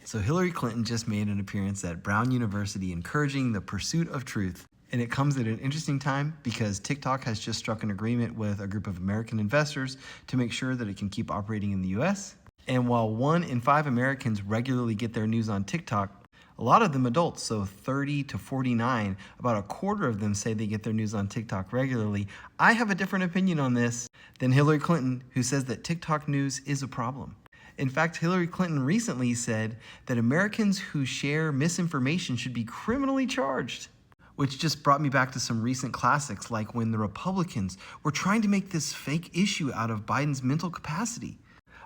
So Hillary Clinton just made an appearance at Brown University encouraging the pursuit of truth. And it comes at an interesting time because TikTok has just struck an agreement with a group of American investors to make sure that it can keep operating in the US. And while 1 in 5 Americans regularly get their news on TikTok, a lot of them adults, so 30 to 49, about a quarter of them say they get their news on TikTok regularly. I have a different opinion on this than Hillary Clinton, who says that TikTok news is a problem. In fact, Hillary Clinton recently said that Americans who share misinformation should be criminally charged, which just brought me back to some recent classics, like when the Republicans were trying to make this fake issue out of Biden's mental capacity.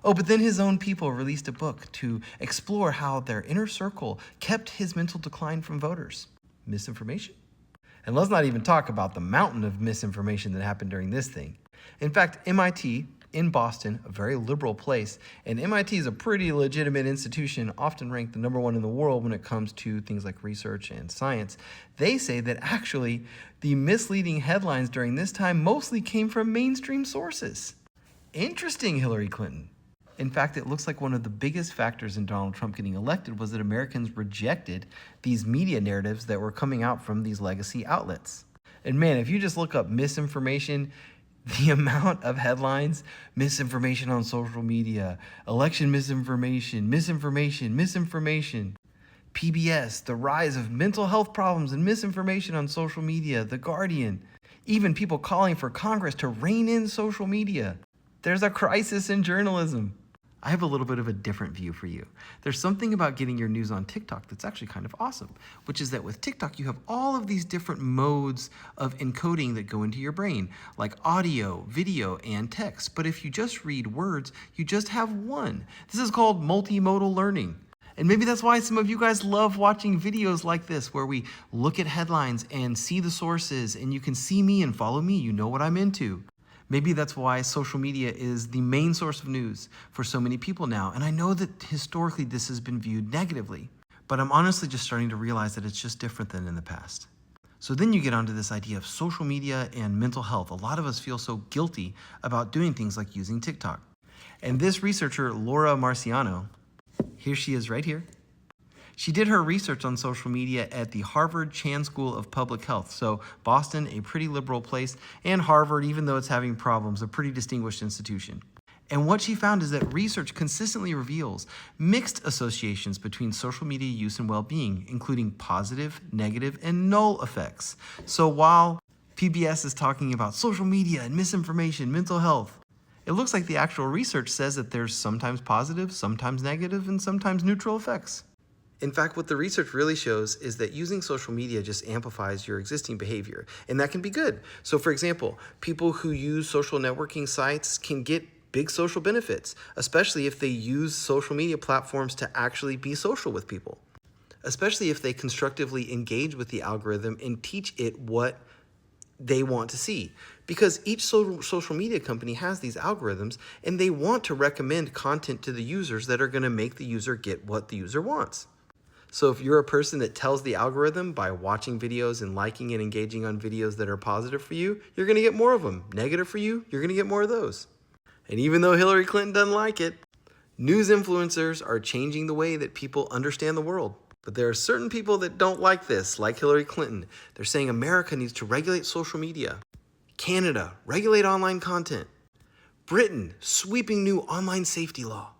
Oh, but then his own people released a book to explore how their inner circle kept his mental decline from voters. Misinformation? And let's not even talk about the mountain of misinformation that happened during this thing. In fact, MIT in Boston, a very liberal place, and MIT is a pretty legitimate institution, often ranked the #1 in the world when it comes to things like research and science. They say that actually the misleading headlines during this time mostly came from mainstream sources. Interesting, Hillary Clinton. In fact, it looks like one of the biggest factors in Donald Trump getting elected was that Americans rejected these media narratives that were coming out from these legacy outlets. And man, if you just look up misinformation, the amount of headlines, misinformation on social media, election misinformation, misinformation, PBS, the rise of mental health problems and misinformation on social media, The Guardian, even people calling for Congress to rein in social media. There's a crisis in journalism. I have a little bit of a different view for you. There's something about getting your news on TikTok that's actually kind of awesome, which is that with TikTok, you have all of these different modes of encoding that go into your brain, like audio, video, and text. But if you just read words, you just have one. This is called multimodal learning. And maybe that's why some of you guys love watching videos like this, where we look at headlines and see the sources, and you can see me and follow me. You know what I'm into. Maybe that's why social media is the main source of news for so many people now. And I know that historically this has been viewed negatively, but I'm honestly just starting to realize that it's just different than in the past. So then you get onto this idea of social media and mental health. A lot of us feel so guilty about doing things like using TikTok. And this researcher, Laura Marciano, here she is right here. She did her research on social media at the Harvard Chan School of Public Health. So Boston, a pretty liberal place, and Harvard, even though it's having problems, a pretty distinguished institution. And what she found is that research consistently reveals mixed associations between social media use and well-being, including positive, negative, and null effects. So while PBS is talking about social media and misinformation, mental health, it looks like the actual research says that there's sometimes positive, sometimes negative, and sometimes neutral effects. In fact, what the research really shows is that using social media just amplifies your existing behavior, and that can be good. So for example, people who use social networking sites can get big social benefits, especially if they use social media platforms to actually be social with people, especially if they constructively engage with the algorithm and teach it what they want to see. Because each social media company has these algorithms, and they want to recommend content to the users that are going to make the user get what the user wants. So if you're a person that tells the algorithm by watching videos and liking and engaging on videos that are positive for you, you're going to get more of them. Negative for you, you're going to get more of those. And even though Hillary Clinton doesn't like it, news influencers are changing the way that people understand the world. But there are certain people that don't like this, like Hillary Clinton. They're saying America needs to regulate social media. Canada, regulate online content. Britain, sweeping new online safety law.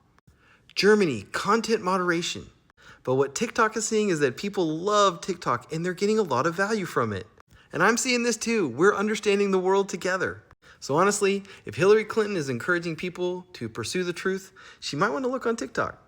Germany, content moderation. But what TikTok is seeing is that people love TikTok and they're getting a lot of value from it. And I'm seeing this too. We're understanding the world together. So honestly, if Hillary Clinton is encouraging people to pursue the truth, she might want to look on TikTok.